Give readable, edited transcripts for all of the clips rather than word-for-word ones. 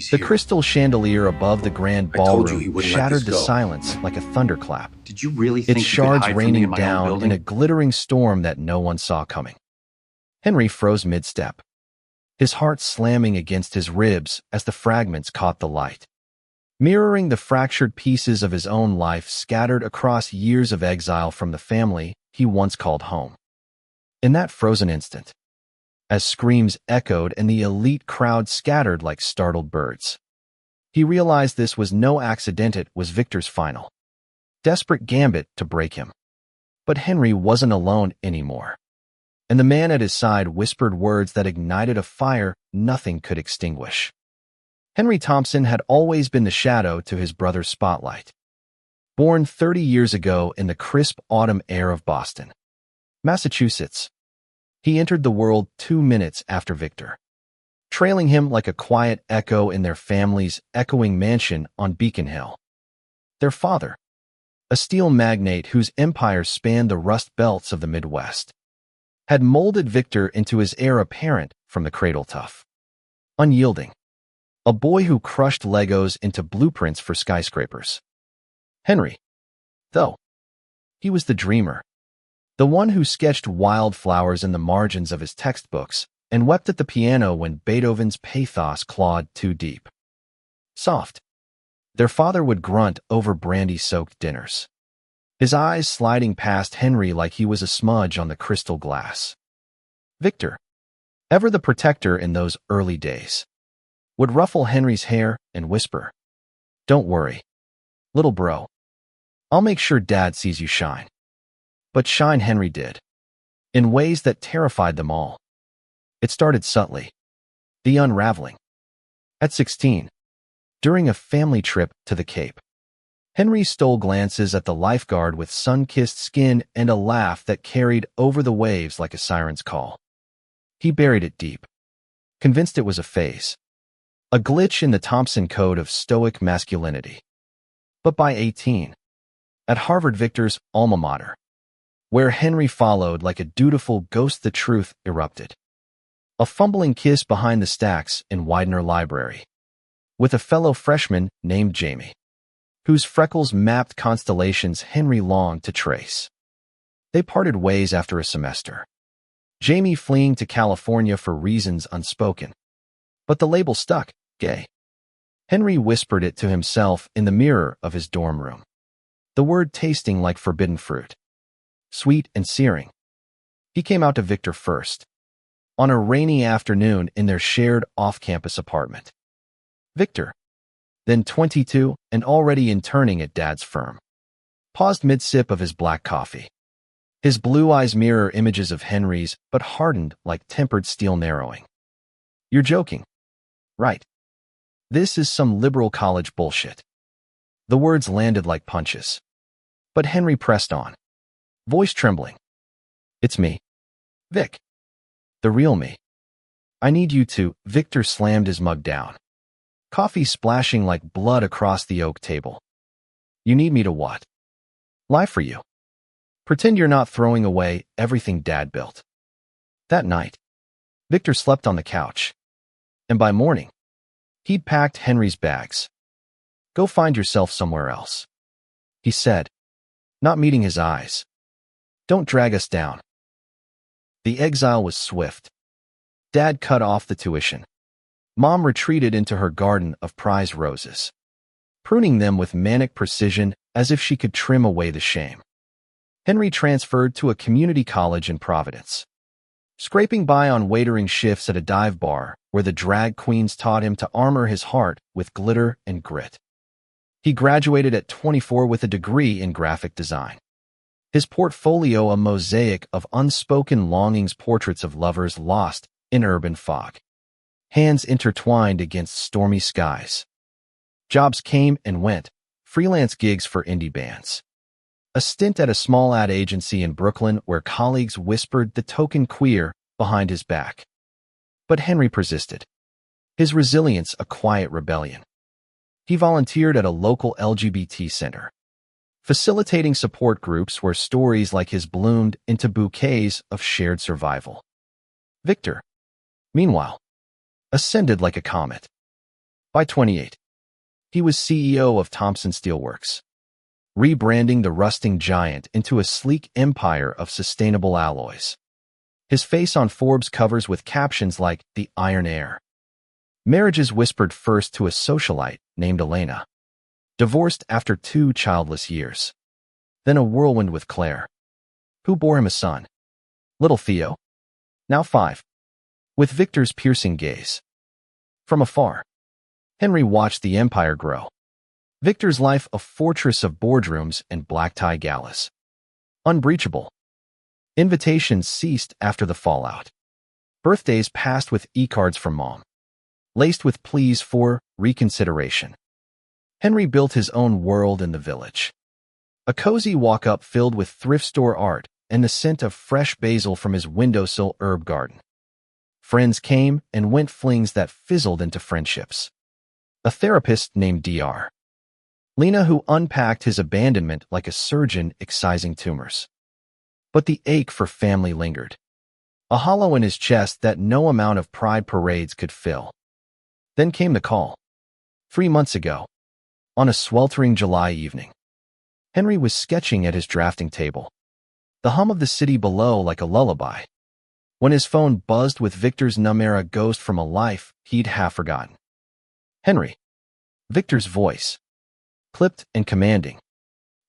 He's The here. crystal chandelier above the grand I told you ballroom he wouldn't let shattered this the go. silence like a thunderclap, Did you really its think you could shards hide from me in raining my own down building? in a glittering storm that no one saw coming. Henry froze mid-step, his heart slamming against his ribs as the fragments caught the light, mirroring the fractured pieces of his own life scattered across years of exile from the family he once called home. In that frozen instant, as screams echoed and the elite crowd scattered like startled birds, he realized this was no accident. It was Victor's final, desperate gambit to break him. But Henry wasn't alone anymore, and the man at his side whispered words that ignited a fire nothing could extinguish. Henry Thompson had always been the shadow to his brother's spotlight. Born 30 years ago in the crisp autumn air of Boston, Massachusetts, he entered the world 2 minutes after Victor, trailing him like a quiet echo in their family's echoing mansion on Beacon Hill. Their father, a steel magnate whose empire spanned the rust belts of the Midwest, had molded Victor into his heir apparent from the cradle. Tough, unyielding, a boy who crushed Legos into blueprints for skyscrapers. Henry, though, he was the dreamer, the one who sketched wildflowers in the margins of his textbooks and wept at the piano when Beethoven's pathos clawed too deep. Soft, their father would grunt over brandy-soaked dinners, his eyes sliding past Henry like he was a smudge on the crystal glass. Victor, ever the protector in those early days, would ruffle Henry's hair and whisper, "Don't worry, little bro. I'll make sure Dad sees you shine." But shine Henry did, in ways that terrified them all. It started subtly, the unraveling. At 16, during a family trip to the Cape, Henry stole glances at the lifeguard with sun-kissed skin and a laugh that carried over the waves like a siren's call. He buried it deep, convinced it was a phase, a glitch in the Thompson code of stoic masculinity. But by 18, at Harvard, Victor's alma mater, where Henry followed like a dutiful ghost, the truth erupted. A fumbling kiss behind the stacks in Widener Library, with a fellow freshman named Jamie, whose freckles mapped constellations Henry longed to trace. They parted ways after a semester, Jamie fleeing to California for reasons unspoken. But the label stuck, gay. Henry whispered it to himself in the mirror of his dorm room, the word tasting like forbidden fruit, sweet and searing. He came out to Victor first, on a rainy afternoon in their shared off-campus apartment. Victor, then 22 and already interning at Dad's firm, paused mid-sip of his black coffee. His blue eyes mirror images of Henry's, but hardened like tempered steel narrowing. "You're joking, right? This is some liberal college bullshit." The words landed like punches, but Henry pressed on, voice trembling. "It's me, Vic. The real me. I need you to." Victor slammed his mug down, coffee splashing like blood across the oak table. "You need me to what? Lie for you? Pretend you're not throwing away everything Dad built?" That night, Victor slept on the couch, and by morning, he'd packed Henry's bags. "Go find yourself somewhere else," he said, not meeting his eyes. "Don't drag us down." The exile was swift. Dad cut off the tuition. Mom retreated into her garden of prize roses, pruning them with manic precision as if she could trim away the shame. Henry transferred to a community college in Providence, scraping by on waitering shifts at a dive bar where the drag queens taught him to armor his heart with glitter and grit. He graduated at 24 with a degree in graphic design, his portfolio a mosaic of unspoken longings, portraits of lovers lost in urban fog, hands intertwined against stormy skies. Jobs came and went, freelance gigs for indie bands, a stint at a small ad agency in Brooklyn where colleagues whispered the token queer behind his back. But Henry persisted, his resilience a quiet rebellion. He volunteered at a local LGBT center, facilitating support groups where stories like his bloomed into bouquets of shared survival. Victor, meanwhile, ascended like a comet, By 28, he was CEO of Thompson Steelworks, rebranding the rusting giant into a sleek empire of sustainable alloys. His face on Forbes covers with captions like "The Iron Heir." Marriages whispered first to a socialite named Elena, divorced after 2 childless years. Then a whirlwind with Claire, who bore him a son, little Theo, now 5, with Victor's piercing gaze. From afar, Henry watched the empire grow. Victor's life a fortress of boardrooms and black-tie galas. Unbreachable. Invitations ceased after the fallout. Birthdays passed with e-cards from Mom, laced with pleas for reconsideration. Henry built his own world in the village. A cozy walk-up filled with thrift store art and the scent of fresh basil from his windowsill herb garden. Friends came and went, flings that fizzled into friendships. A therapist named Dr. Lena, who unpacked his abandonment like a surgeon excising tumors. But the ache for family lingered, a hollow in his chest that no amount of pride parades could fill. Then came the call. 3 months ago, on a sweltering July evening, Henry was sketching at his drafting table, the hum of the city below like a lullaby, when his phone buzzed with Victor's number, a ghost from a life he'd half forgotten. Henry. Victor's voice, clipped and commanding,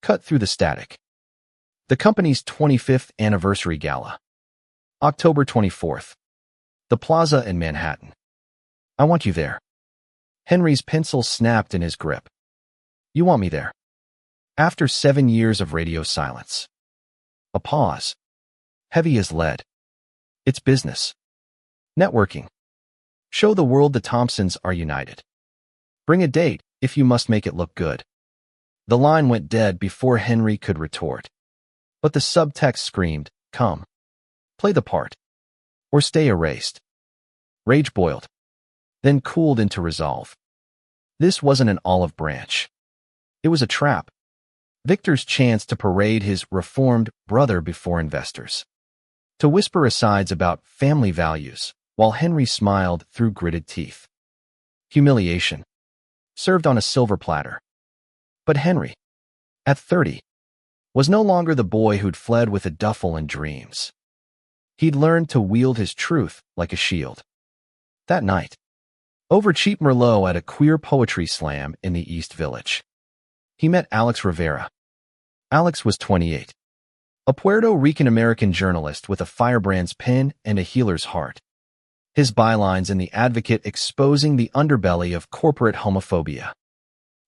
cut through the static. The company's 25th anniversary gala. October 24th. The Plaza in Manhattan. I want you there. Henry's pencil snapped in his grip. You want me there? After 7 years of radio silence. A pause. Heavy as lead. It's business. Networking. Show the world the Thompsons are united. Bring a date if you must make it look good. The line went dead before Henry could retort. But the subtext screamed, come. Play the part. Or stay erased. Rage boiled, then cooled into resolve. This wasn't an olive branch. It was a trap. Victor's chance to parade his reformed brother before investors. To whisper asides about family values, while Henry smiled through gritted teeth. Humiliation. Served on a silver platter. But Henry, at 30, was no longer the boy who'd fled with a duffel and dreams. He'd learned to wield his truth like a shield. That night, over cheap Merlot at a queer poetry slam in the East Village, he met Alex Rivera. Alex was 28, a Puerto Rican-American journalist with a firebrand's pen and a healer's heart. His bylines in The Advocate exposing the underbelly of corporate homophobia.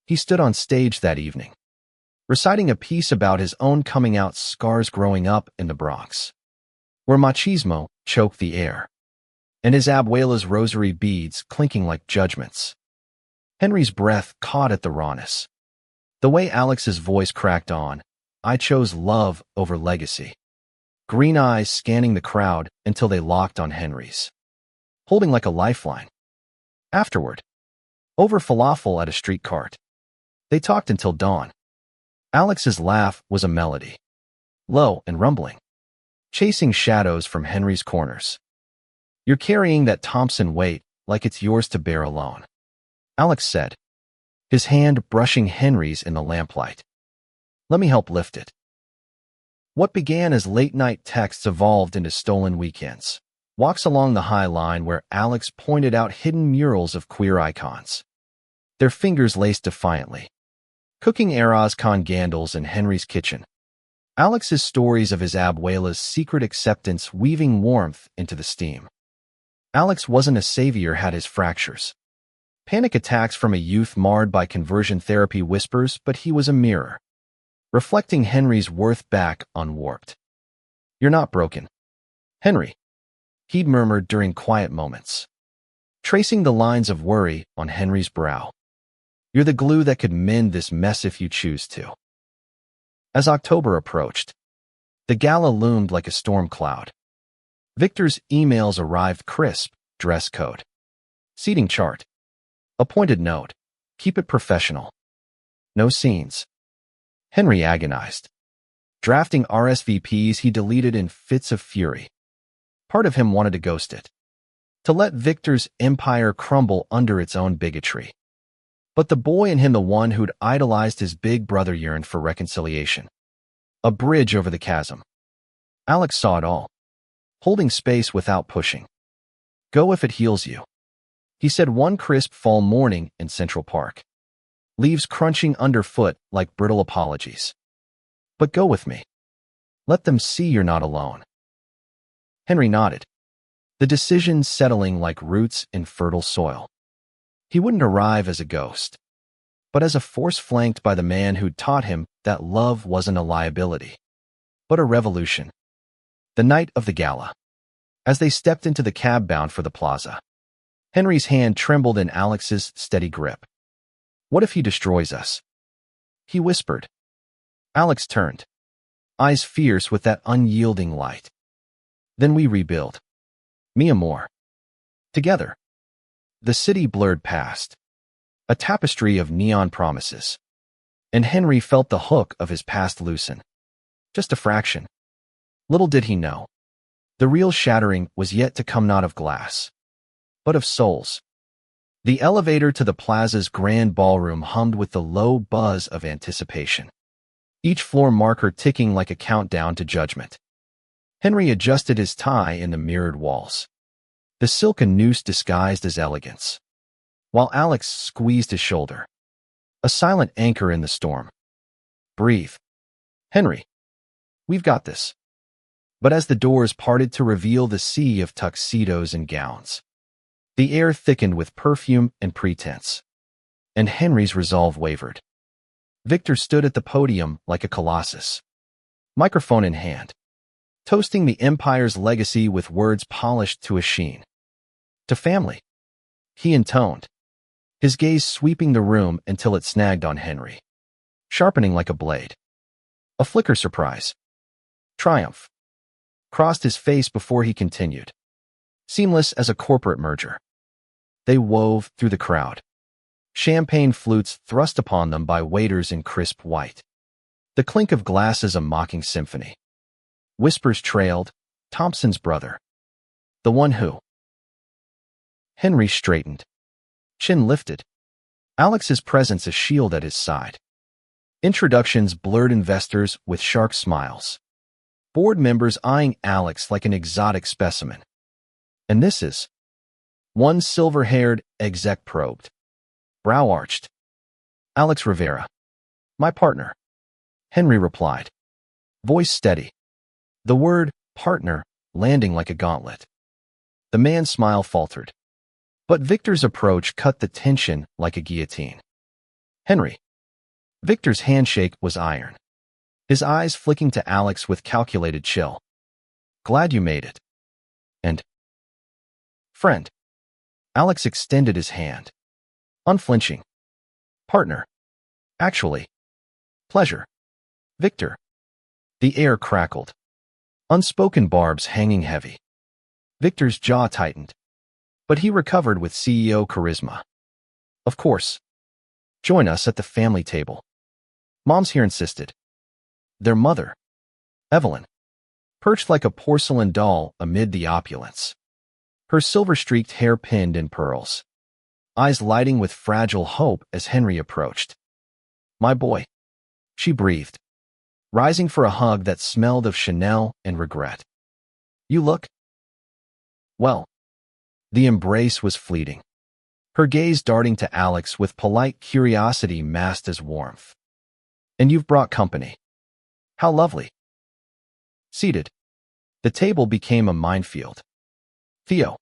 He stood on stage that evening, reciting a piece about his own coming-out scars growing up in the Bronx, where machismo choked the air, and his abuela's rosary beads clinking like judgments. Henry's breath caught at the rawness. The way Alex's voice cracked on, I chose love over legacy. Green eyes scanning the crowd until they locked on Henry's, holding like a lifeline. Afterward, over falafel at a street cart, they talked until dawn. Alex's laugh was a melody, low and rumbling, chasing shadows from Henry's corners. You're carrying that Thompson weight like it's yours to bear alone, Alex said, his hand brushing Henry's in the lamplight. Let me help lift it. What began as late-night texts evolved into stolen weekends, walks along the High Line where Alex pointed out hidden murals of queer icons, their fingers laced defiantly, cooking arroz con gandals in Henry's kitchen. Alex's stories of his abuela's secret acceptance weaving warmth into the steam. Alex wasn't a savior, had his fractures. Panic attacks from a youth marred by conversion therapy whispers, but he was a mirror, reflecting Henry's worth back on Warped. You're not broken, Henry, he'd murmured during quiet moments, tracing the lines of worry on Henry's brow. You're the glue that could mend this mess if you choose to. As October approached, the gala loomed like a storm cloud. Victor's emails arrived crisp, dress code, seating chart, appointed note, keep it professional. No scenes. Henry agonized, drafting RSVPs he deleted in fits of fury. Part of him wanted to ghost it, to let Victor's empire crumble under its own bigotry. But the boy in him, the one who'd idolized his big brother, yearned for reconciliation. A bridge over the chasm. Alex saw it all, holding space without pushing. Go if it heals you, he said one crisp fall morning in Central Park. Leaves crunching underfoot like brittle apologies. But go with me. Let them see you're not alone. Henry nodded, the decision settling like roots in fertile soil. He wouldn't arrive as a ghost, but as a force flanked by the man who'd taught him that love wasn't a liability, but a revolution. The night of the gala. As they stepped into the cab bound for the plaza, Henry's hand trembled in Alex's steady grip. What if he destroys us? He whispered. Alex turned, eyes fierce with that unyielding light. Then we rebuild. Me and more. Together. The city blurred past, a tapestry of neon promises. And Henry felt the hook of his past loosen. Just a fraction. Little did he know. The real shattering was yet to come, not of glass, but of souls. The elevator to the plaza's grand ballroom hummed with the low buzz of anticipation, each floor marker ticking like a countdown to judgment. Henry adjusted his tie in the mirrored walls, the silken noose disguised as elegance, while Alex squeezed his shoulder, a silent anchor in the storm. Breathe. Henry. We've got this. But as the doors parted to reveal the sea of tuxedos and gowns, the air thickened with perfume and pretense, and Henry's resolve wavered. Victor stood at the podium like a colossus, microphone in hand, toasting the empire's legacy with words polished to a sheen. To family, he intoned, his gaze sweeping the room until it snagged on Henry, sharpening like a blade. A flicker surprise. Triumph. Crossed his face before he continued, seamless as a corporate merger. They wove through the crowd, champagne flutes thrust upon them by waiters in crisp white, the clink of glasses a mocking symphony. Whispers trailed, Thompson's brother. The one who. Henry straightened, chin lifted, Alex's presence a shield at his side. Introductions blurred investors with sharp smiles, board members eyeing Alex like an exotic specimen. And this is? One silver-haired exec probed, brow arched. Alex Rivera. My partner. Henry replied, voice steady, the word partner landing like a gauntlet. The man's smile faltered, but Victor's approach cut the tension like a guillotine. Henry. Victor's handshake was iron, his eyes flicking to Alex with calculated chill. Glad you made it. And friend. Alex extended his hand, unflinching. Partner. Actually. Pleasure. Victor. The air crackled, unspoken barbs hanging heavy. Victor's jaw tightened, but he recovered with CEO charisma. Of course. Join us at the family table. Mom's here insisted. Their mother, Evelyn, perched like a porcelain doll amid the opulence, her silver-streaked hair pinned in pearls, eyes lighting with fragile hope as Henry approached. My boy, she breathed, rising for a hug that smelled of Chanel and regret. You look well. The embrace was fleeting, her gaze darting to Alex with polite curiosity masked as warmth. And you've brought company. How lovely. Seated, the table became a minefield. Theo,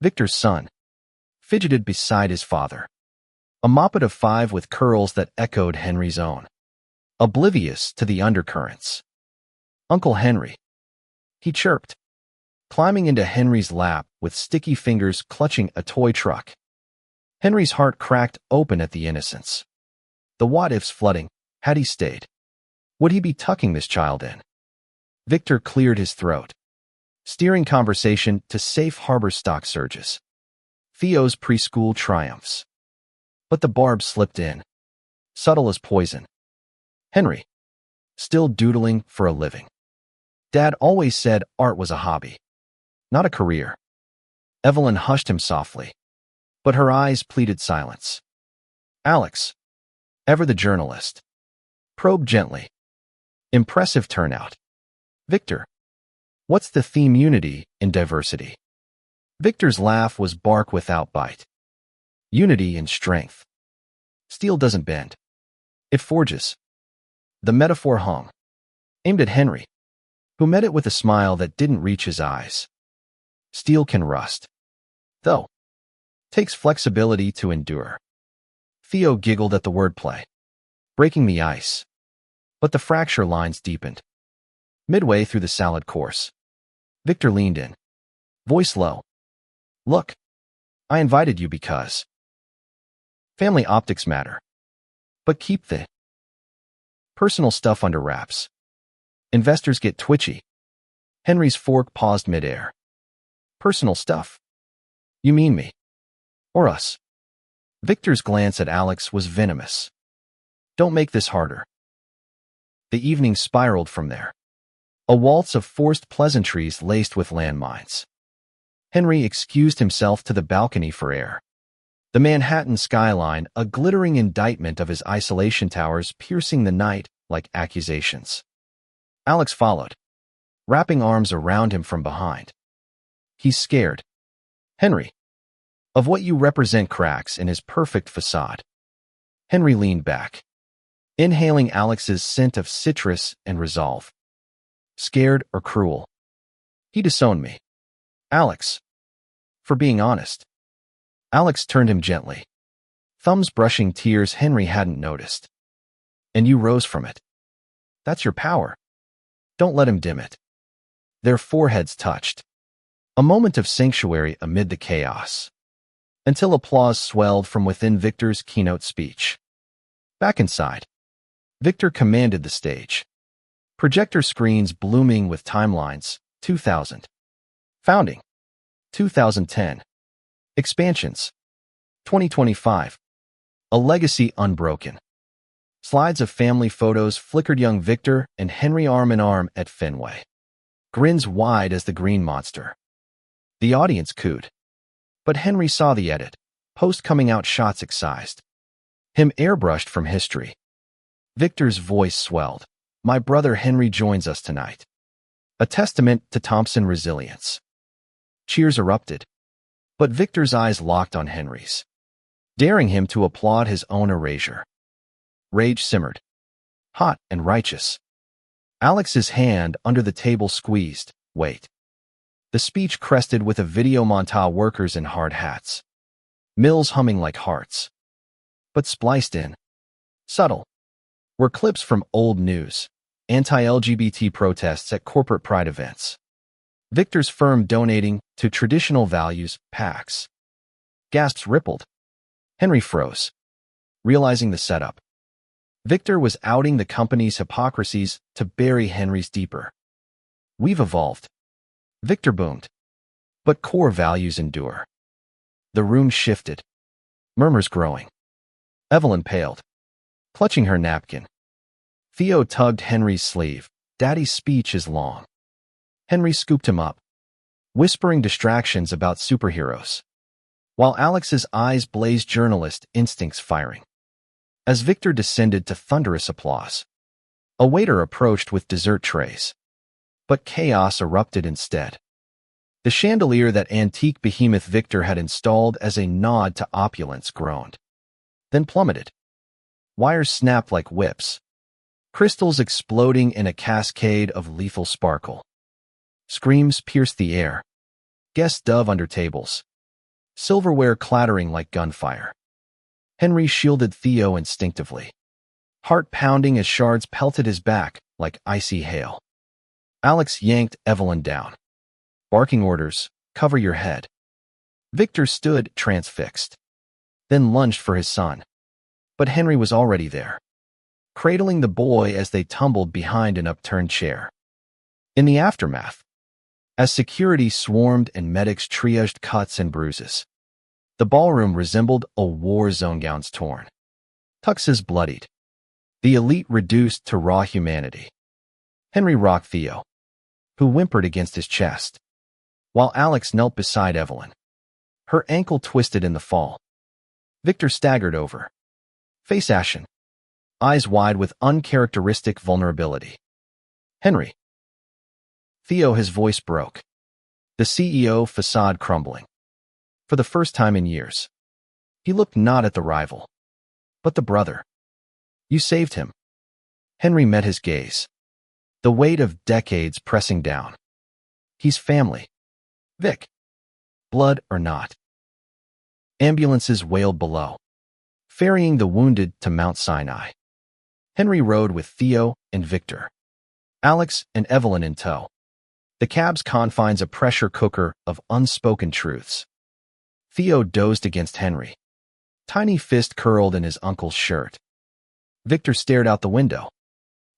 Victor's son, fidgeted beside his father, a moppet of 5 with curls that echoed Henry's own, oblivious to the undercurrents. Uncle Henry, he chirped, climbing into Henry's lap with sticky fingers clutching a toy truck. Henry's heart cracked open at the innocence, the what-ifs flooding. Had he stayed, would he be tucking this child in? Victor cleared his throat, steering conversation to safe harbor stock surges. Theo's preschool triumphs. But the barb slipped in, subtle as poison. Henry, still doodling for a living. Dad always said art was a hobby, not a career. Evelyn hushed him softly, but her eyes pleaded silence. Alex, ever the journalist, probed gently. Impressive turnout. Victor, what's the theme? Unity in diversity. Victor's laugh was bark without bite. Unity in strength. Steel doesn't bend. It forges. The metaphor hung, aimed at Henry, who met it with a smile that didn't reach his eyes. Steel can rust, though. Takes flexibility to endure. Theo giggled at the wordplay, breaking the ice. But the fracture lines deepened. Midway through the salad course, Victor leaned in, voice low. Look, I invited you because family optics matter. But keep the personal stuff under wraps. Investors get twitchy. Henry's fork paused midair. Personal stuff? You mean me? Or us? Victor's glance at Alex was venomous. Don't make this harder. The evening spiraled from there. A waltz of forced pleasantries laced with landmines. Henry excused himself to the balcony for air. The Manhattan skyline, a glittering indictment of his isolation towers piercing the night like accusations. Alex followed, wrapping arms around him from behind. He's scared. Henry, of what you represent cracks in his perfect facade. Henry leaned back, inhaling Alex's scent of citrus and resolve. Scared or cruel? He disowned me. Alex. For being honest. Alex turned him gently, thumbs brushing tears Henry hadn't noticed. And you rose from it. That's your power. Don't let him dim it. Their foreheads touched. A moment of sanctuary amid the chaos. Until applause swelled from within Victor's keynote speech. Back inside, Victor commanded the stage. Projector screens blooming with timelines, 2000. Founding, 2010. Expansions, 2025. A legacy unbroken. Slides of family photos flickered young Victor and Henry arm in arm at Fenway. Grins wide as the green monster. The audience cooed. But Henry saw the edit, post-coming-out shots excised. Him airbrushed from history. Victor's voice swelled. My brother Henry joins us tonight. A testament to Thompson resilience. Cheers erupted. But Victor's eyes locked on Henry's, daring him to applaud his own erasure. Rage simmered, hot and righteous. Alex's hand under the table squeezed. Wait. The speech crested with a video montage workers in hard hats. Mills humming like hearts. But spliced in, subtle, were clips from old news, anti-LGBT protests at corporate pride events. Victor's firm donating to traditional values, PACs. Gasps rippled. Henry froze, realizing the setup. Victor was outing the company's hypocrisies to bury Henry's deeper. We've evolved. Victor boomed. But core values endure. The room shifted. Murmurs growing. Evelyn paled, clutching her napkin. Theo tugged Henry's sleeve. Daddy's speech is long. Henry scooped him up, whispering distractions about superheroes, while Alex's eyes blazed journalist instincts firing. As Victor descended to thunderous applause, a waiter approached with dessert trays. But chaos erupted instead. The chandelier that antique behemoth Victor had installed as a nod to opulence groaned, then plummeted. Wires snapped like whips, crystals exploding in a cascade of lethal sparkle. Screams pierced the air. Guests dove under tables. Silverware clattering like gunfire. Henry shielded Theo instinctively, heart pounding as shards pelted his back like icy hail. Alex yanked Evelyn down, barking orders, cover your head. Victor stood transfixed, then lunged for his son. But Henry was already there, cradling the boy as they tumbled behind an upturned chair. In the aftermath, as security swarmed and medics triaged cuts and bruises, the ballroom resembled a war zone, gowns torn, tuxes bloodied, the elite reduced to raw humanity. Henry rocked Theo, who whimpered against his chest, while Alex knelt beside Evelyn, her ankle twisted in the fall. Victor staggered over, Face ashen, eyes wide with uncharacteristic vulnerability. Henry. Theo, his voice broke. The CEO facade crumbling. For the first time in years. He looked not at the rival, but the brother. You saved him. Henry met his gaze. The weight of decades pressing down. He's family. Vic. Blood or not. Ambulances wailed below, ferrying the wounded to Mount Sinai. Henry rode with Theo and Victor. Alex and Evelyn in tow. The cab's confines a pressure cooker of unspoken truths. Theo dozed against Henry, tiny fist curled in his uncle's shirt. Victor stared out the window,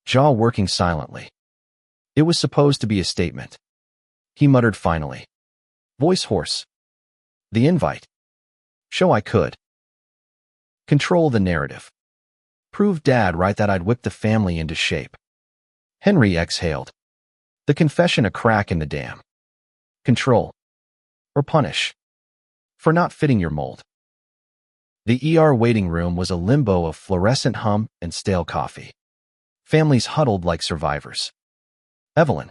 jaw working silently. It was supposed to be a statement. He muttered finally, voice hoarse. The invite. Show I could. Control the narrative. Prove Dad right that I'd whip the family into shape. Henry exhaled. The confession a crack in the dam. Control. Or punish. For not fitting your mold. The ER waiting room was a limbo of fluorescent hum and stale coffee. Families huddled like survivors. Evelyn,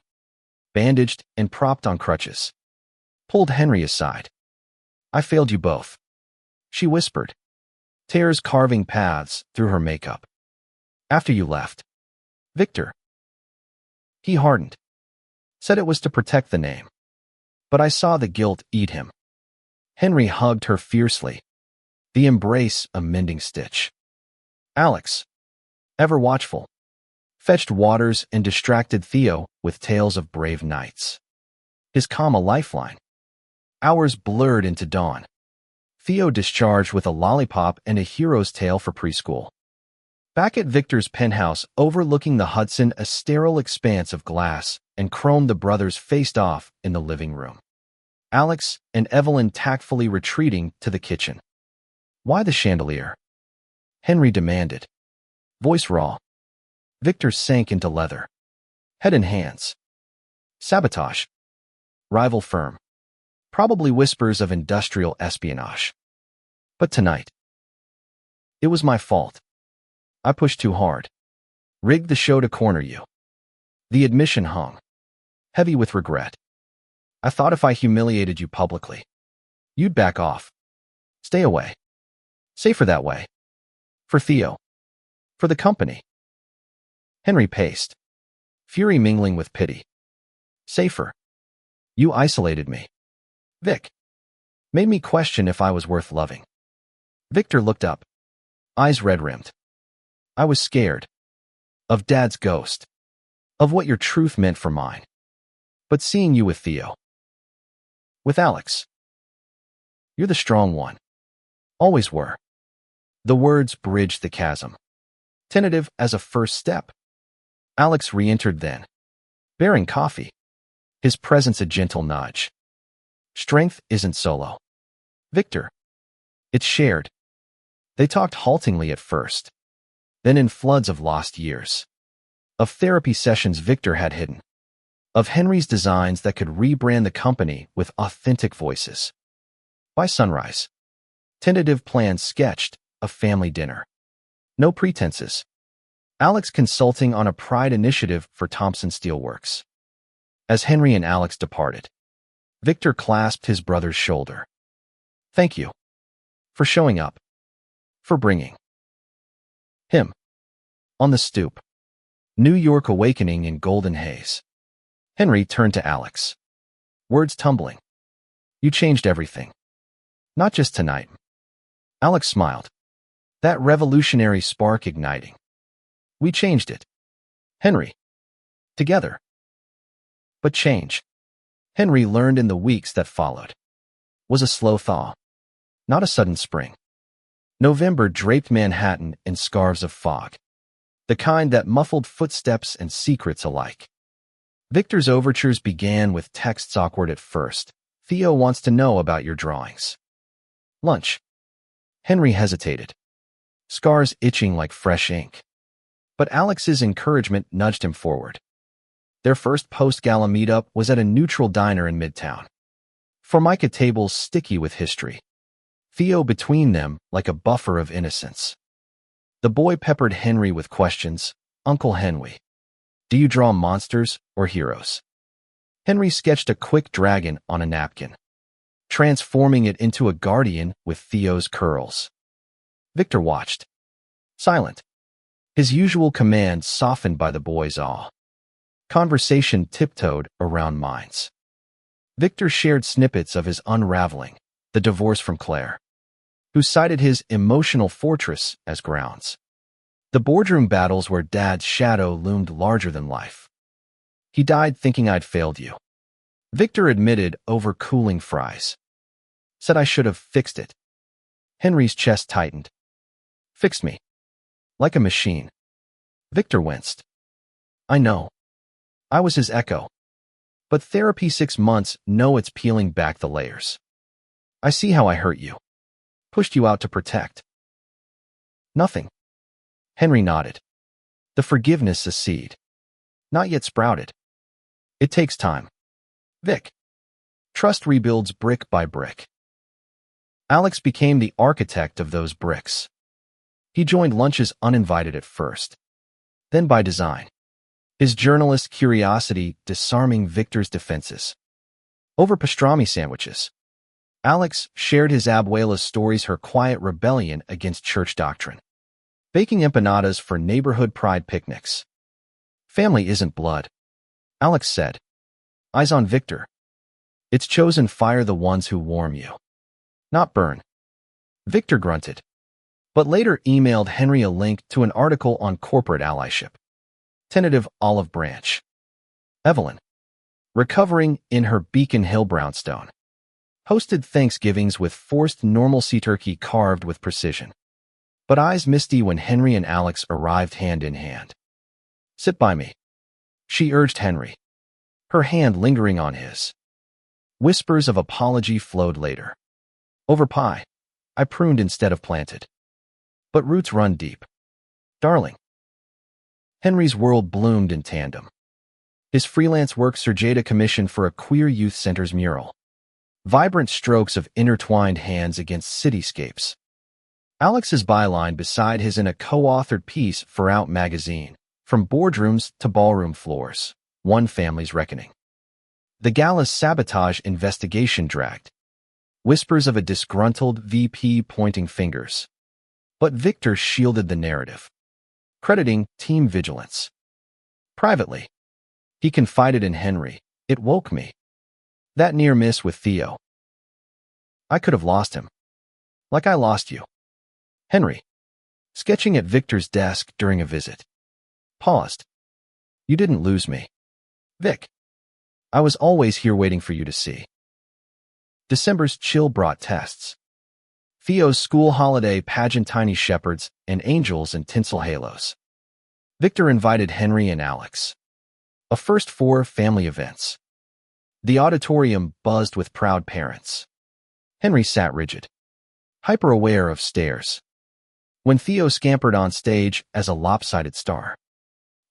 bandaged and propped on crutches, pulled Henry aside. I failed you both, she whispered, tears carving paths through her makeup. After you left. Victor. He hardened. Said it was to protect the name. But I saw the guilt eat him. Henry hugged her fiercely, the embrace a mending stitch. Alex, ever watchful, fetched waters and distracted Theo with tales of brave knights. His calm a lifeline. Hours blurred into dawn. Theo discharged with a lollipop and a hero's tale for preschool. Back at Victor's penthouse overlooking the Hudson, a sterile expanse of glass and chrome, the brothers faced off in the living room. Alex and Evelyn tactfully retreating to the kitchen. Why the chandelier? Henry demanded. Voice raw. Victor sank into leather. Head in hands. Sabotage. Rival firm. Probably whispers of industrial espionage. But tonight. It was my fault. I pushed too hard. Rigged the show to corner you. The admission hung. Heavy with regret. I thought if I humiliated you publicly, you'd back off. Stay away. Safer that way. For Theo. For the company. Henry paced. Fury mingling with pity. Safer. You isolated me. Vic. Made me question if I was worth loving. Victor looked up. Eyes red-rimmed. I was scared. Of Dad's ghost. Of what your truth meant for mine. But seeing you with Theo. With Alex. You're the strong one. Always were. The words bridged the chasm. Tentative as a first step. Alex re-entered then, bearing coffee. His presence a gentle nudge. Strength isn't solo. Victor. It's shared. They talked haltingly at first, then in floods of lost years. Of therapy sessions Victor had hidden. Of Henry's designs that could rebrand the company with authentic voices. By sunrise. Tentative plans sketched, a family dinner. No pretenses. Alex consulting on a pride initiative for Thompson Steelworks. As Henry and Alex departed, Victor clasped his brother's shoulder. Thank you. For showing up. For bringing him. On the stoop. New York awakening in golden haze. Henry turned to Alex. Words tumbling. You changed everything. Not just tonight. Alex smiled. That revolutionary spark igniting. We changed it. Henry. Together. But change. Henry learned in the weeks that followed. Was a slow thaw. Not a sudden spring. November draped Manhattan in scarves of fog. The kind that muffled footsteps and secrets alike. Victor's overtures began with texts awkward at first. Theo wants to know about your drawings. Lunch. Henry hesitated. Scars itching like fresh ink. But Alex's encouragement nudged him forward. Their first post-gala meetup was at a neutral diner in Midtown. Formica tables sticky with history. Theo between them like a buffer of innocence. The boy peppered Henry with questions. Uncle Henry, do you draw monsters or heroes? Henry sketched a quick dragon on a napkin, transforming it into a guardian with Theo's curls. Victor watched, silent, his usual command softened by the boy's awe. Conversation tiptoed around minds. Victor shared snippets of his unraveling, the divorce from Claire, who cited his emotional fortress as grounds. The boardroom battles where Dad's shadow loomed larger than life. He died thinking I'd failed you. Victor admitted over cooling fries. Said I should have fixed it. Henry's chest tightened. Fixed me. Like a machine. Victor winced. I know. I was his echo. But therapy 6 months, no, it's peeling back the layers. I see how I hurt you. Pushed you out to protect. Nothing. Henry nodded. The forgiveness a seed. Not yet sprouted. It takes time. Vic. Trust rebuilds brick by brick. Alex became the architect of those bricks. He joined lunches uninvited at first. Then by design. His journalist curiosity disarming Victor's defenses. Over pastrami sandwiches. Alex shared his abuela's stories, her quiet rebellion against church doctrine. Baking empanadas for neighborhood pride picnics. Family isn't blood, Alex said. Eyes on Victor. It's chosen fire, the ones who warm you, not burn. Victor grunted, but later emailed Henry a link to an article on corporate allyship. Tentative olive branch. Evelyn, recovering in her Beacon Hill brownstone, hosted Thanksgivings with forced normalcy, turkey carved with precision. But eyes misty when Henry and Alex arrived hand in hand. Sit by me, she urged Henry, her hand lingering on his. Whispers of apology flowed later. Over pie, I pruned instead of planted. But roots run deep. Darling. Henry's world bloomed in tandem. His freelance work surged a commission for a queer youth center's mural. Vibrant strokes of intertwined hands against cityscapes. Alex's byline beside his in a co-authored piece for Out magazine, From Boardrooms to Ballroom Floors, One Family's Reckoning. The gala's sabotage investigation dragged. Whispers of a disgruntled VP pointing fingers. But Victor shielded the narrative, crediting team vigilance. Privately, he confided in Henry, it woke me. That near miss with Theo. I could have lost him. Like I lost you. Henry, sketching at Victor's desk during a visit, paused. You didn't lose me. Vic. I was always here waiting for you to see. December's chill brought tests. Theo's school holiday pageant, tiny shepherds and angels and tinsel halos. Victor invited Henry and Alex. A first for family events. The auditorium buzzed with proud parents. Henry sat rigid, hyper-aware of stares. When Theo scampered on stage as a lopsided star,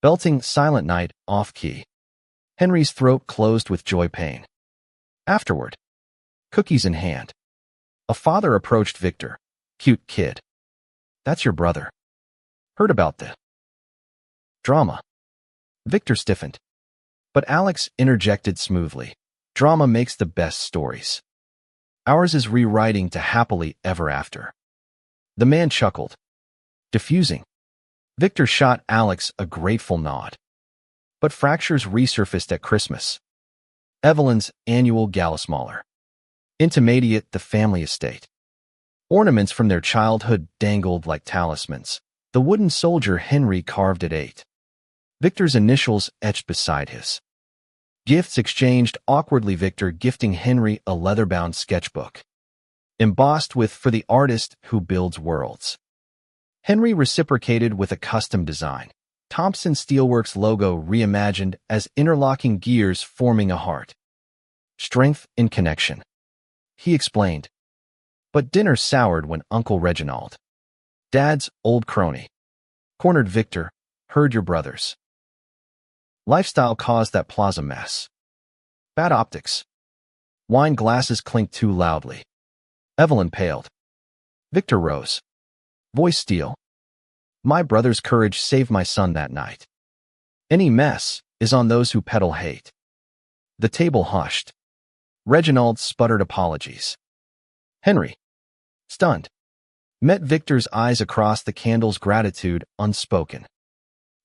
belting Silent Night off-key, Henry's throat closed with joy pain. Afterward, cookies in hand, a father approached Victor. Cute kid. That's your brother. Heard about the drama. Victor stiffened. But Alex interjected smoothly. Drama makes the best stories. Ours is rewriting to happily ever after. The man chuckled. Diffusing. Victor shot Alex a grateful nod. But fractures resurfaced at Christmas. Evelyn's annual gala smaller. Intermediate the family estate. Ornaments from their childhood dangled like talismans. The wooden soldier Henry carved at 8. Victor's initials etched beside his. Gifts exchanged awkwardly, Victor gifting Henry a leather-bound sketchbook, embossed with For the Artist Who Builds Worlds. Henry reciprocated with a custom design, Thompson Steelworks logo reimagined as interlocking gears forming a heart. Strength in connection, he explained. But dinner soured when Uncle Reginald, Dad's old crony, cornered Victor. Heard your brothers. Lifestyle caused that plaza mess. Bad optics. Wine glasses clinked too loudly. Evelyn paled. Victor rose. Voice steel. My brother's courage saved my son that night. Any mess is on those who peddle hate. The table hushed. Reginald sputtered apologies. Henry, stunned, met Victor's eyes across the candle's gratitude unspoken.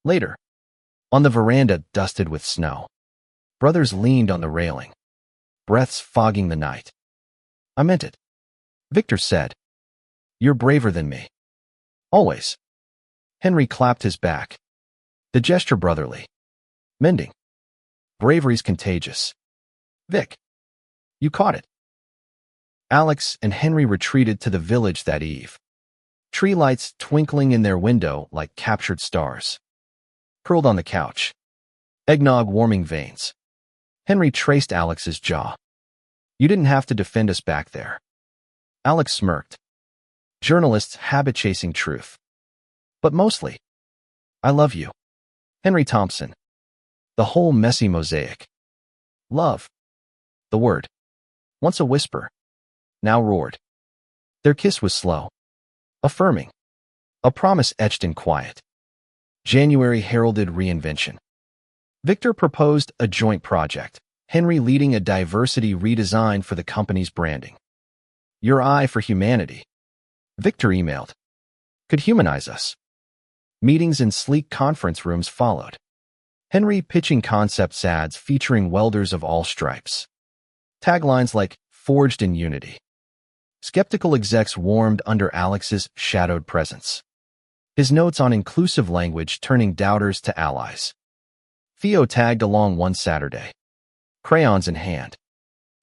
Later, on the veranda dusted with snow, brothers leaned on the railing, breaths fogging the night. I meant it, Victor said. You're braver than me. Always. Henry clapped his back, the gesture brotherly. Mending. Bravery's contagious. Vic, you caught it. Alex and Henry retreated to the village that eve, tree lights twinkling in their window like captured stars. Curled on the couch, eggnog warming veins, Henry traced Alex's jaw. You didn't have to defend us back there. Alex smirked. Journalists habit-chasing truth. But mostly, I love you. Henry Thompson. The whole messy mosaic. Love. The word. Once a whisper, now roared. Their kiss was slow, affirming, a promise etched in quiet. January heralded reinvention. Victor proposed a joint project, Henry leading a diversity redesign for the company's branding. Your eye for humanity, Victor emailed, could humanize us. Meetings in sleek conference rooms followed. Henry pitching concept ads featuring welders of all stripes. Taglines like, forged in unity. Skeptical execs warmed under Alex's shadowed presence. His notes on inclusive language turning doubters to allies. Theo tagged along one Saturday, crayons in hand,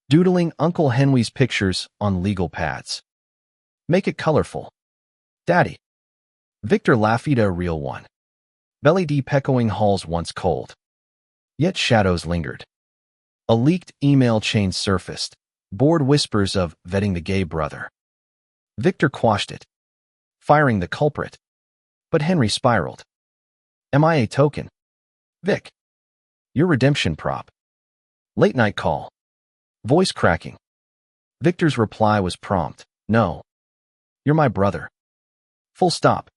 doodling Uncle Henry's pictures on legal pads. Make it colorful. Daddy. Victor laughed a real one. Belly deep echoing halls once cold. Yet shadows lingered. A leaked email chain surfaced, bored whispers of vetting the gay brother. Victor quashed it, firing the culprit. But Henry spiraled. Am I a token? Vic. Your redemption prop. Late night call. Voice cracking. Victor's reply was prompt. No. You're my brother. Full stop.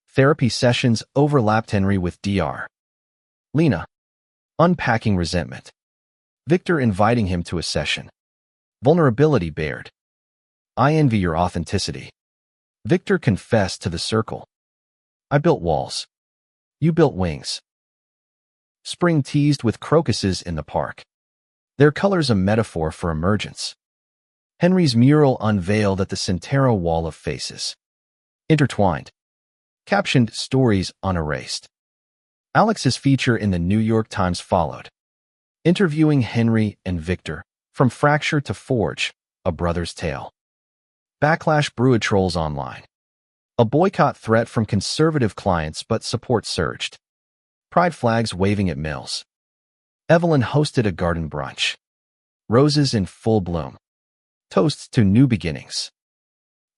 Therapy sessions overlapped Henry with Dr. Lena. Unpacking resentment. Victor inviting him to a session. Vulnerability bared. I envy your authenticity. Victor confessed to the circle. I built walls. You built wings. Spring teased with crocuses in the park. Their colors a metaphor for emergence. Henry's mural unveiled at the Centero Wall of Faces. Intertwined. Captioned stories unerased. Alex's feature in the New York Times followed. Interviewing Henry and Victor, from fracture to forge, a brother's tale. Backlash brewed trolls online. A boycott threat from conservative clients, but support surged. Pride flags waving at mills. Evelyn hosted a garden brunch. Roses in full bloom. Toasts to new beginnings.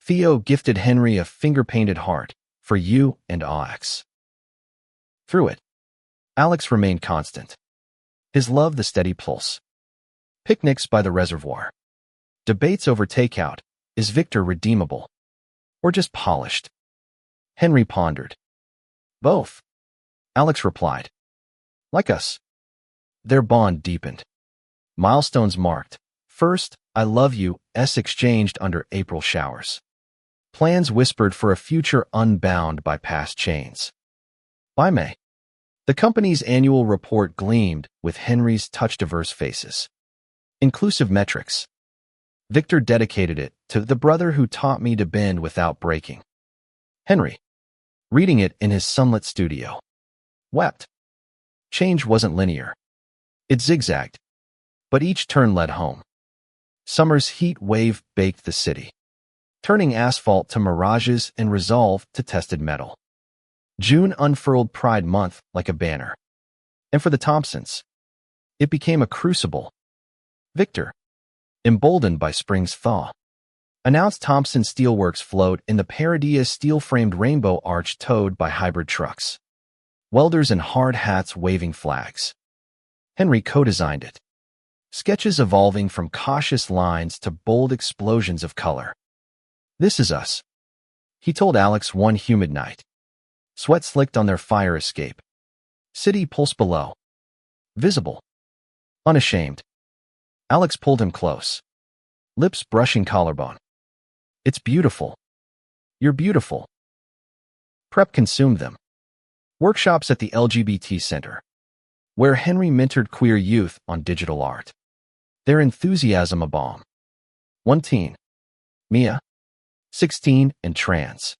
Theo gifted Henry a finger-painted heart for you and Alex. Through it, Alex remained constant. His love the steady pulse. Picnics by the reservoir. Debates over takeout. Is Victor redeemable? Or just polished? Henry pondered. Both. Alex replied. Like us. Their bond deepened. Milestones marked. First, I love you, exchanged under April showers. Plans whispered for a future unbound by past chains. By May, the company's annual report gleamed with Henry's touch-diverse faces. Inclusive metrics. Victor dedicated it to the brother who taught me to bend without breaking. Henry, reading it in his sunlit studio, wept. Change wasn't linear. It zigzagged, but each turn led home. Summer's heat wave baked the city, turning asphalt to mirages and resolve to tested metal. June unfurled Pride Month like a banner. And for the Thompsons, it became a crucible. Victor, emboldened by spring's thaw, announced Thompson Steelworks float in the Paradia steel-framed rainbow arch towed by hybrid trucks. Welders in hard hats waving flags. Henry co-designed it. Sketches evolving from cautious lines to bold explosions of color. This is us, he told Alex one humid night. Sweat slicked on their fire escape. City pulse below. Visible. Unashamed. Alex pulled him close. Lips brushing collarbone. It's beautiful. You're beautiful. Prep consumed them. Workshops at the LGBT Center, where Henry mentored queer youth on digital art. Their enthusiasm a balm. One teen, Mia, 16 and trans,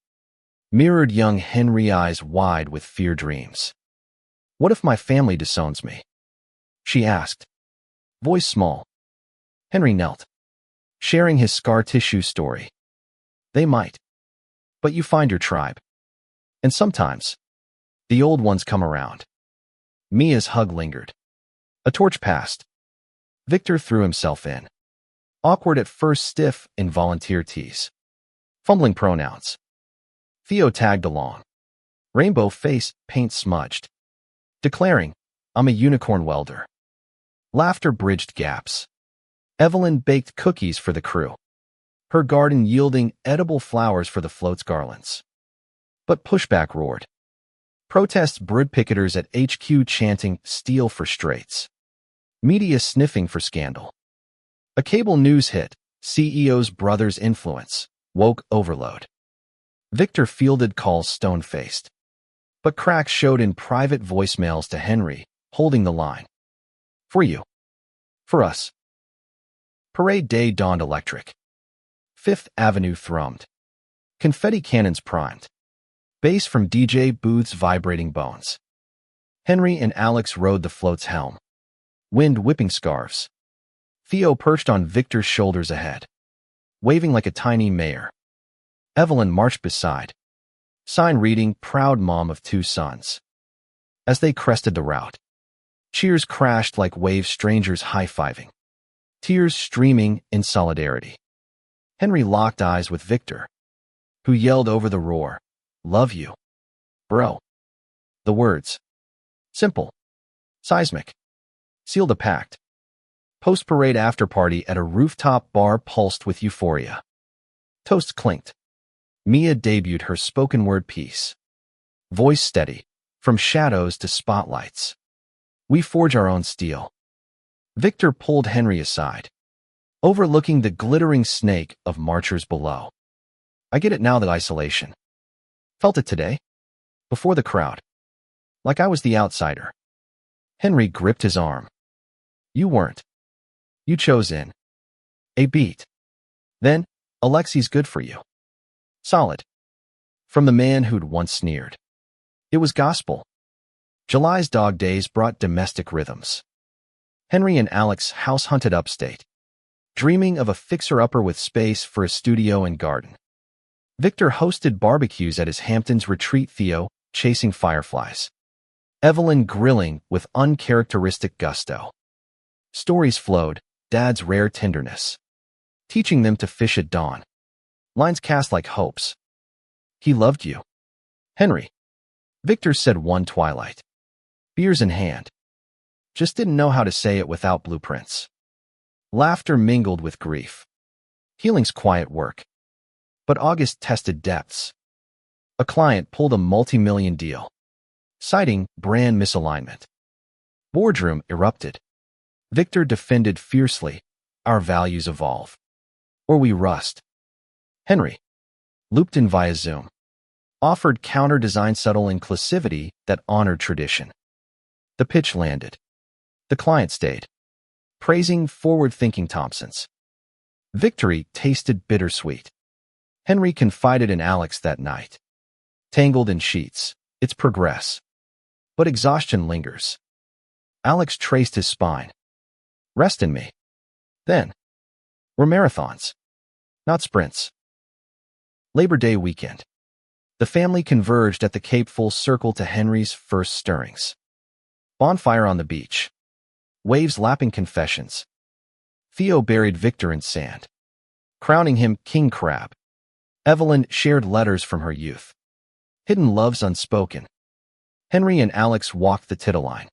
mirrored young Henry, eyes wide with fear dreams. What if my family disowns me? She asked, voice small. Henry knelt, sharing his scar tissue story. They might, but you find your tribe. And sometimes, the old ones come around. Mia's hug lingered. A torch passed. Victor threw himself in. Awkward at first, stiff in volunteer tease. Fumbling pronouns. Theo tagged along. Rainbow face, paint smudged. Declaring, I'm a unicorn welder. Laughter bridged gaps. Evelyn baked cookies for the crew. Her garden yielding edible flowers for the floats garlands. But pushback roared. Protests brewed, picketers at HQ chanting, steal for straights. Media sniffing for scandal. A cable news hit, CEO's brother's influence, woke overload. Victor fielded calls stone-faced. But cracks showed in private voicemails to Henry, holding the line. For you. For us. Parade day dawned electric. Fifth Avenue thrummed. Confetti cannons primed. Bass from DJ booths vibrating bones. Henry and Alex rode the float's helm. Wind whipping scarves. Theo perched on Victor's shoulders ahead, waving like a tiny mayor. Evelyn marched beside, sign reading, proud mom of 2 sons. As they crested the route, cheers crashed like waves, strangers high-fiving, tears streaming in solidarity. Henry locked eyes with Victor, who yelled over the roar, love you, bro. The words, simple, seismic, sealed a pact. Post-parade after-party at a rooftop bar pulsed with euphoria. Toasts clinked. Mia debuted her spoken-word piece. Voice steady, from shadows to spotlights. We forge our own steel. Victor pulled Henry aside, overlooking the glittering snake of marchers below. I get it now, that isolation. Felt it today, before the crowd. Like I was the outsider. Henry gripped his arm. You weren't. You chose in. A beat. Then, Alexi's good for you. Solid. From the man who'd once sneered. It was gospel. July's dog days brought domestic rhythms. Henry and Alex house-hunted upstate, dreaming of a fixer-upper with space for a studio and garden. Victor hosted barbecues at his Hamptons retreat, Theo chasing fireflies. Evelyn grilling with uncharacteristic gusto. Stories flowed, Dad's rare tenderness, teaching them to fish at dawn. Lines cast like hopes. He loved you. Henry. Victor said one twilight. Beers in hand. Just didn't know how to say it without blueprints. Laughter mingled with grief. Healing's quiet work. But August tested depths. A client pulled a multi-million deal, citing brand misalignment. Boardroom erupted. Victor defended fiercely, our values evolve. Or we rust. Henry, looped in via Zoom, offered counter-design, subtle inclusivity that honored tradition. The pitch landed. The client stayed, praising forward-thinking Thompsons. Victory tasted bittersweet. Henry confided in Alex that night. Tangled in sheets, it's progress. But exhaustion lingers. Alex traced his spine. Rest in me. Then, we're marathons, not sprints. Labor Day weekend. The family converged at the Cape, full circle to Henry's first stirrings. Bonfire on the beach. Waves lapping confessions. Theo buried Victor in sand, crowning him king crab. Evelyn shared letters from her youth. Hidden loves unspoken. Henry and Alex walked the tittle-line,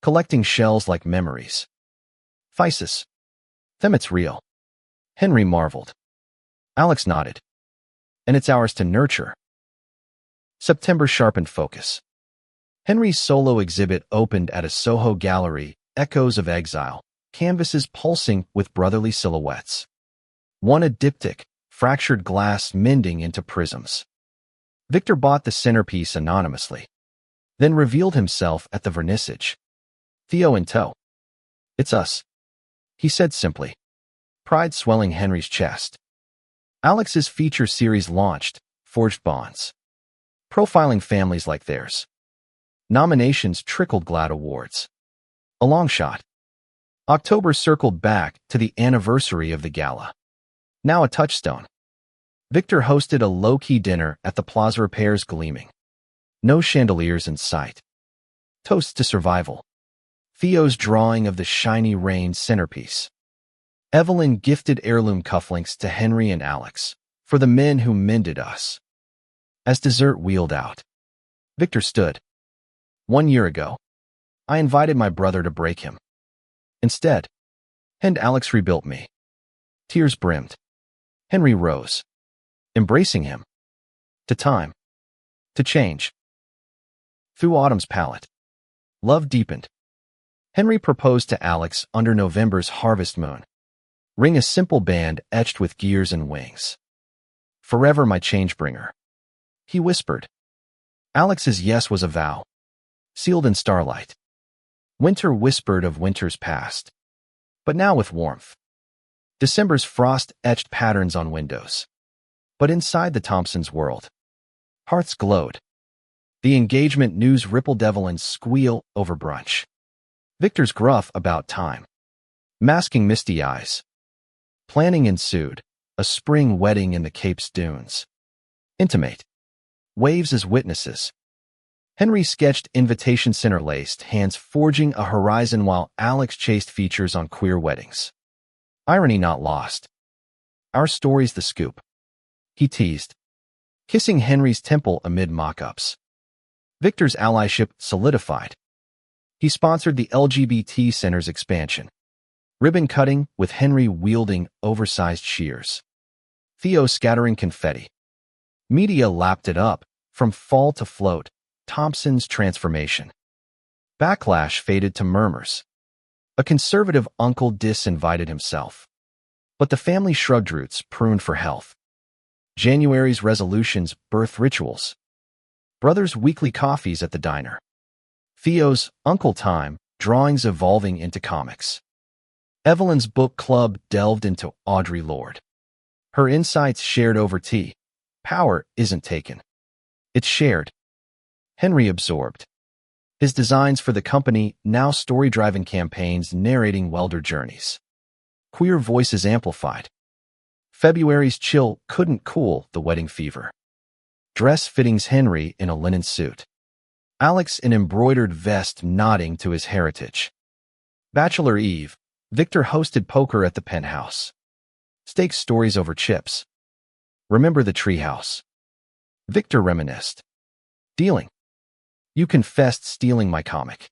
collecting shells like memories. Physis. Them it's real. Henry marveled. Alex nodded. And it's ours to nurture. September sharpened focus. Henry's solo exhibit opened at a Soho gallery, echoes of exile, canvases pulsing with brotherly silhouettes. One a diptych, fractured glass mending into prisms. Victor bought the centerpiece anonymously, then revealed himself at the vernissage. Theo in tow. "It's us," he said simply, pride swelling Henry's chest. Alex's feature series launched, Forged Bonds. Profiling families like theirs. Nominations trickled GLAAD awards. A long shot. October circled back to the anniversary of the gala. Now a touchstone. Victor hosted a low-key dinner at the Plaza Repairs gleaming. No chandeliers in sight. Toast to survival. Theo's drawing of the shiny rain centerpiece. Evelyn gifted heirloom cufflinks to Henry and Alex, for the men who mended us. As dessert wheeled out, Victor stood. 1 year ago, I invited my brother to break him. Instead, and Alex rebuilt me. Tears brimmed. Henry rose, embracing him. To time. To change. Through autumn's palette, love deepened. Henry proposed to Alex under November's harvest moon. Ring a simple band etched with gears and wings. Forever my change-bringer, he whispered. Alex's yes was a vow, sealed in starlight. Winter whispered of winter's past, but now with warmth. December's frost etched patterns on windows. But inside the Thompsons' world, hearts glowed. The engagement news rippled Evelyn's squeal over brunch. Victor's gruff about time, masking misty eyes. Planning ensued, a spring wedding in the Cape's dunes. Intimate. Waves as witnesses. Henry sketched invitation center-laced, hands forging a horizon while Alex chased features on queer weddings. Irony not lost. Our story's the scoop, he teased, kissing Henry's temple amid mock-ups. Victor's allyship solidified. He sponsored the LGBT Center's expansion. Ribbon cutting with Henry wielding oversized shears. Theo scattering confetti. Media lapped it up, from fall to float, Thompson's transformation. Backlash faded to murmurs. A conservative uncle disinvited himself. But the family shrugged roots, pruned for health. January's resolutions birth rituals. Brothers' weekly coffees at the diner. Theo's Uncle Time, drawings evolving into comics. Evelyn's book club delved into Audre Lorde. Her insights shared over tea. Power isn't taken. It's shared. Henry absorbed. His designs for the company now story-driven campaigns narrating welder journeys. Queer voices amplified. February's chill couldn't cool the wedding fever. Dress fittings Henry in a linen suit. Alex in embroidered vest nodding to his heritage. Bachelor Eve, Victor hosted poker at the penthouse. Steak stories over chips. Remember the treehouse. Victor reminisced. Dealing. You confessed stealing my comic.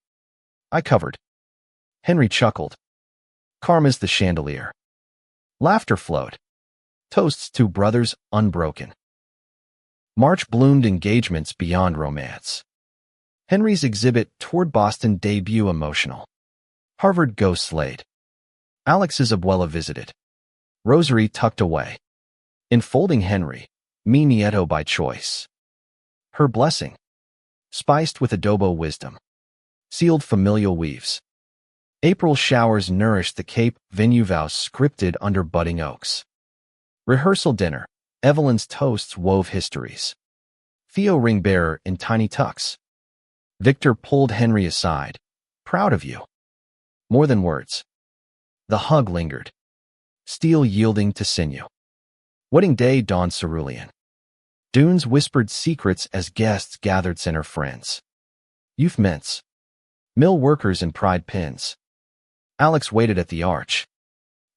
I covered. Henry chuckled. Karma's the chandelier. Laughter flowed. Toasts to brothers unbroken. March bloomed engagements beyond romance. Henry's exhibit toured Boston debut emotional. Harvard ghost slayed. Alex's abuela visited. Rosary tucked away. Enfolding Henry, mi nieto by choice. Her blessing, spiced with adobo wisdom, sealed familial weaves. April showers nourished the Cape venue vows scripted under budding oaks. Rehearsal dinner, Evelyn's toasts wove histories. Theo ring bearer in tiny tucks. Victor pulled Henry aside. Proud of you. More than words. The hug lingered. Steel yielding to sinew. Wedding day dawned cerulean. Dunes whispered secrets as guests gathered center friends. Youth mints. Mill workers in pride pins. Alex waited at the arch.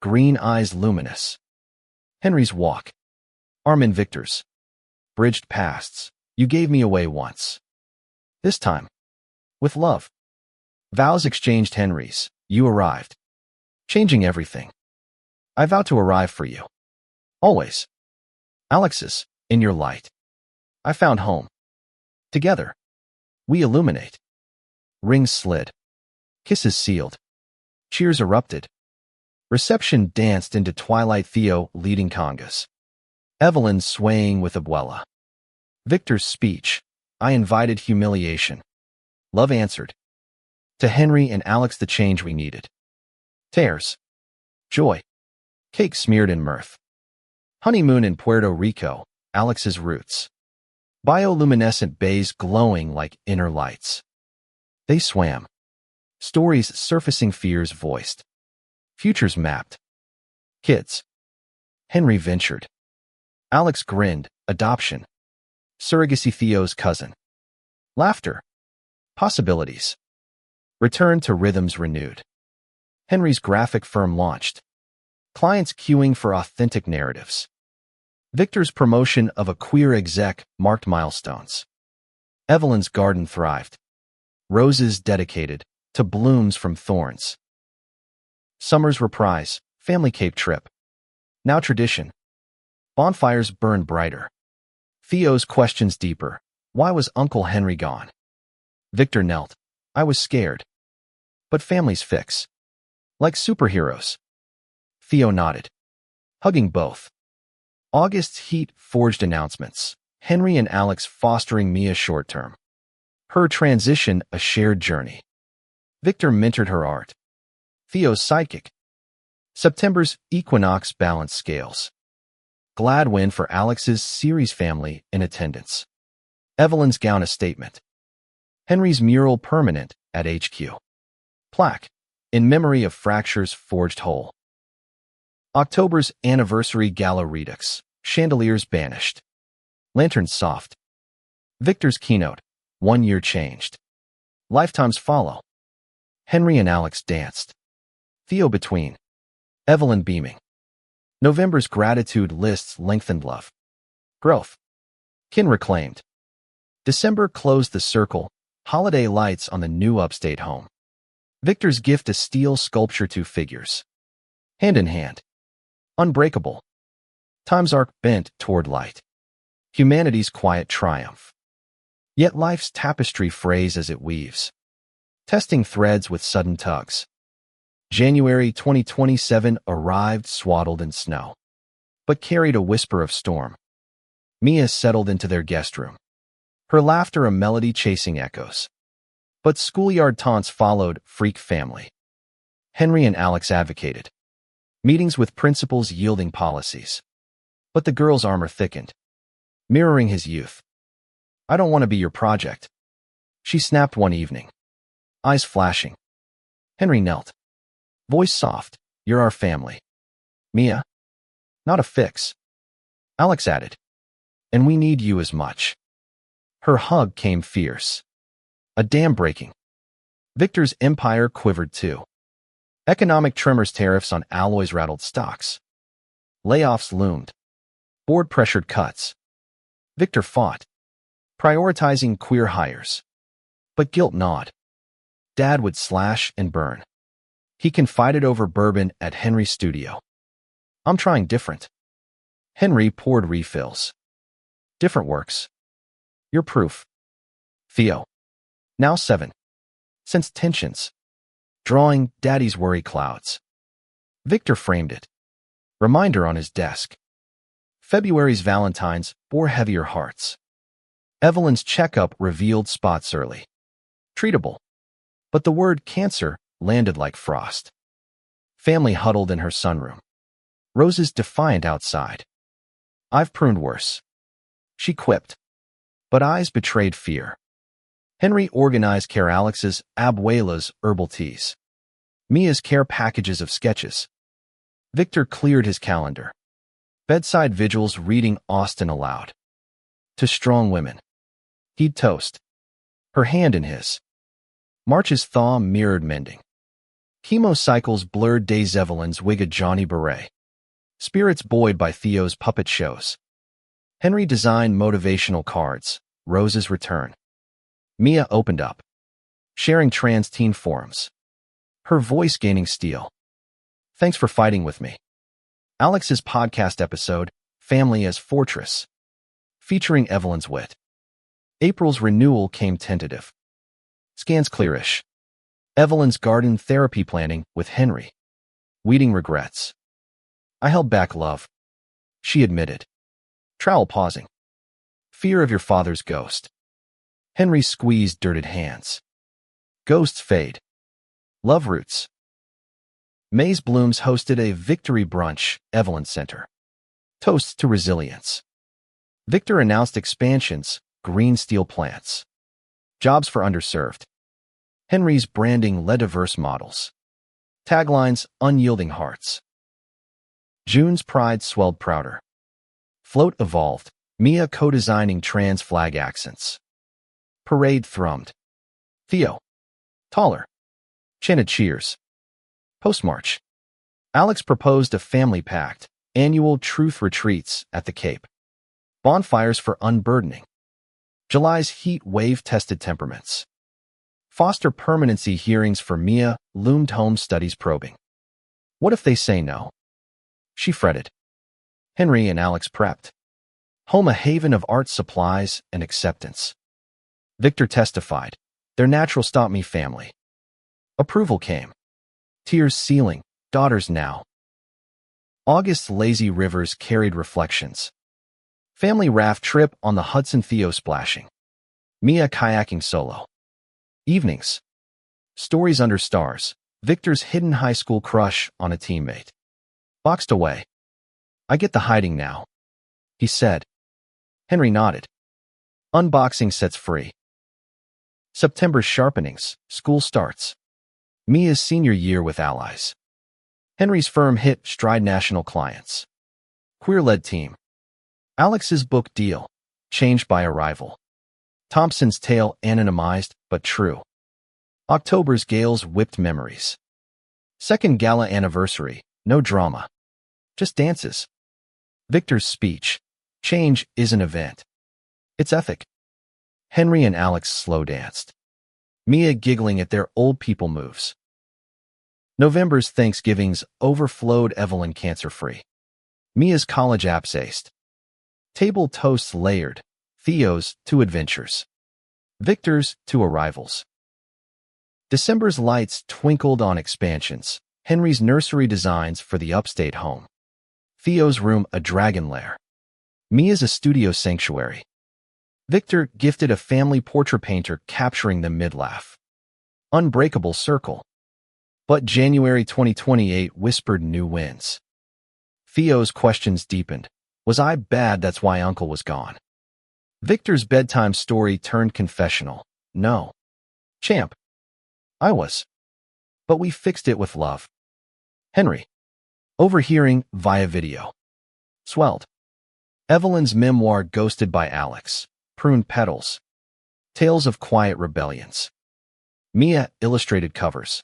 Green eyes luminous. Henry's walk. Arm in Victor's. Bridged pasts. You gave me away once. This time. With love. Vows exchanged Henry's. You arrived. Changing everything. I vow to arrive for you. Always. Alex's, in your light. I found home. Together, we illuminate. Rings slid. Kisses sealed. Cheers erupted. Reception danced into twilight, Theo leading congas. Evelyn swaying with Abuela. Victor's speech. I invited humiliation. Love answered. To Henry and Alex the change we needed. Tears. Joy. Cake smeared in mirth. Honeymoon in Puerto Rico. Alex's roots. Bioluminescent bays glowing like inner lights. They swam. Stories surfacing, fears voiced. Futures mapped. Kids. Henry ventured. Alex grinned. Adoption. Surrogacy, Theo's cousin. Laughter. Possibilities. Return to rhythms renewed. Henry's graphic firm launched. Clients queuing for authentic narratives. Victor's promotion of a queer exec marked milestones. Evelyn's garden thrived. Roses dedicated to blooms from thorns. Summer's reprise, family Cape trip. Now tradition. Bonfires burn brighter. Theo's questions deeper. Why was Uncle Henry gone? Victor knelt. I was scared. But families fix. Like superheroes. Theo nodded. Hugging both. August's heat forged announcements. Henry and Alex fostering Mia short-term. Her transition a shared journey. Victor mentored her art. Theo's sidekick. September's equinox balanced scales. Glad win for Alex's series family in attendance. Evelyn's gown a statement. Henry's mural permanent at HQ. Plaque. In memory of fractures forged whole. October's anniversary gala redux. Chandeliers banished. Lanterns soft. Victor's keynote. 1 year changed. Lifetimes follow. Henry and Alex danced. Theo between. Evelyn beaming. November's gratitude lists lengthened love. Growth. Kin reclaimed. December closed the circle. Holiday lights on the new upstate home. Victor's gift a steel sculpture, 2 figures. Hand in hand. Unbreakable. Time's arc bent toward light. Humanity's quiet triumph. Yet life's tapestry frays as it weaves. Testing threads with sudden tugs. January 2027 arrived swaddled in snow, but carried a whisper of storm. Mia settled into their guest room. Her laughter a melody chasing echoes. But schoolyard taunts followed, freak family. Henry and Alex advocated. Meetings with principals yielding policies. But the girl's armor thickened, mirroring his youth. I don't want to be your project. She snapped one evening. Eyes flashing. Henry knelt. Voice soft. You're our family. Mia? Not a fix. Alex added. And we need you as much. Her hug came fierce. A dam breaking. Victor's empire quivered too. Economic tremors, tariffs on alloys rattled stocks. Layoffs loomed. Board pressured cuts. Victor fought, prioritizing queer hires. But guilt gnawed. Dad would slash and burn. He confided over bourbon at Henry's studio. I'm trying different. Henry poured refills. Different works. You're proof. Theo. Now 7. Since tensions. Drawing Daddy's worry clouds. Victor framed it. Reminder on his desk. February's Valentines bore heavier hearts. Evelyn's checkup revealed spots early. Treatable. But the word cancer landed like frost. Family huddled in her sunroom. Roses defiant outside. I've pruned worse. She quipped. But eyes betrayed fear. Henry organized care Alex's abuela's herbal teas. Mia's care packages of sketches. Victor cleared his calendar. Bedside vigils reading Austen aloud. To strong women. He'd toast. Her hand in his. March's thaw mirrored mending. Chemo cycles blurred days. Evelyn's wig a Johnny Beret. Spirits buoyed by Theo's puppet shows. Henry designed motivational cards. Rose's return. Mia opened up. Sharing trans teen forums. Her voice gaining steel. Thanks for fighting with me. Alex's podcast episode, Family as Fortress. Featuring Evelyn's wit. April's renewal came tentative. Scans clearish. Evelyn's garden therapy planning with Henry. Weeding regrets. I held back love, she admitted. Trowel pausing. Fear of your father's ghost. Henry squeezed dirted hands. Ghosts fade. Love roots. May's Blooms hosted a victory brunch, Evelyn Center. Toasts to resilience. Victor announced expansions, green steel plants. Jobs for underserved. Henry's branding led diverse models. Taglines, unyielding hearts. June's pride swelled prouder. Float evolved, Mia co-designing trans flag accents. Parade thrummed. Theo. Taller. Chanted cheers. Postmarch. Alex proposed a family pact, annual truth retreats at the Cape. Bonfires for unburdening. July's heat wave tested temperaments. Foster permanency hearings for Mia loomed home studies probing. What if they say no? She fretted. Henry and Alex prepped. Home a haven of art supplies and acceptance. Victor testified. Their natural stop-me family. Approval came. Tears sealing, daughters now. August's lazy rivers carried reflections. Family raft trip on the Hudson, Theo splashing. Mia kayaking solo. Evenings. Stories under stars. Victor's hidden high school crush on a teammate. Boxed away. I get the hiding now, he said. Henry nodded. Unboxing sets free. September's sharpenings. School starts. Mia's senior year with allies. Henry's firm hit stride national clients. Queer-led team. Alex's book deal. Changed by arrival. Thompson's tale anonymized but true. October's Gale's whipped memories. Second gala anniversary. No drama. Just dances. Victor's speech. Change is an event. It's ethic. Henry and Alex slow danced. Mia giggling at their old people moves. November's Thanksgivings overflowed Evelyn cancer-free. Mia's college apps aced. Table toasts layered. Theo's 2 adventures. Victor's 2 arrivals. December's lights twinkled on expansions. Henry's nursery designs for the upstate home. Theo's room a dragon lair. Mia's a studio sanctuary. Victor gifted a family portrait painter capturing the mid-laugh. Unbreakable circle. But January 2028 whispered new winds. Theo's questions deepened. Was I bad? That's why Uncle was gone. Victor's bedtime story turned confessional. No. Champ. I was. But we fixed it with love. Henry. Overhearing via video. Swelled. Evelyn's memoir ghosted by Alex. Pruned petals. Tales of quiet rebellions. Mia illustrated covers.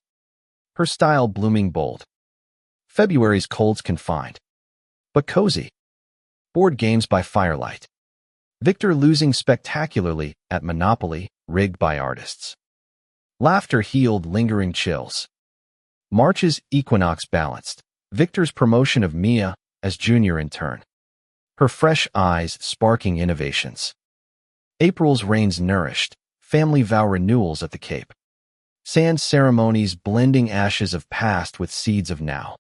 Her style blooming bold. February's colds confined. But cozy. Board games by firelight. Victor losing spectacularly at Monopoly, rigged by artists. Laughter healed lingering chills. March's equinox balanced. Victor's promotion of Mia as junior intern. Her fresh eyes sparking innovations. April's rains nourished. Family vow renewals at the Cape. Sand ceremonies blending ashes of past with seeds of now.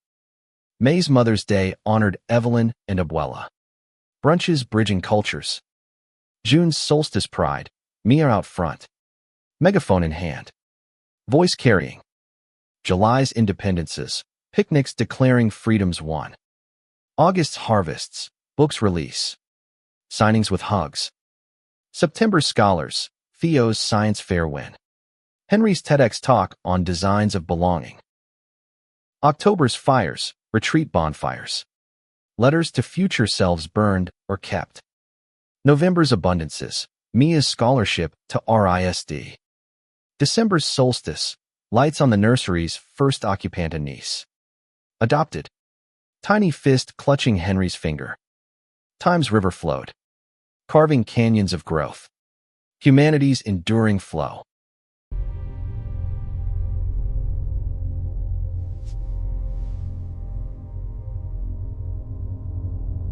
May's Mother's Day honored Evelyn and Abuela. Brunches bridging cultures. June's solstice pride. Mia out front. Megaphone in hand. Voice carrying. July's independences. Picnics declaring freedom's won. August's harvests. Books release. Signings with hugs. September's scholars. Theo's science fair win. Henry's TEDx talk on designs of belonging. October's fires. Retreat bonfires. Letters to future selves burned or kept. November's abundances. Mia's scholarship to RISD. December's solstice. Lights on the nursery's first occupant, a niece. Adopted. Tiny fist clutching Henry's finger. Time's river flowed. Carving canyons of growth. Humanity's enduring flow.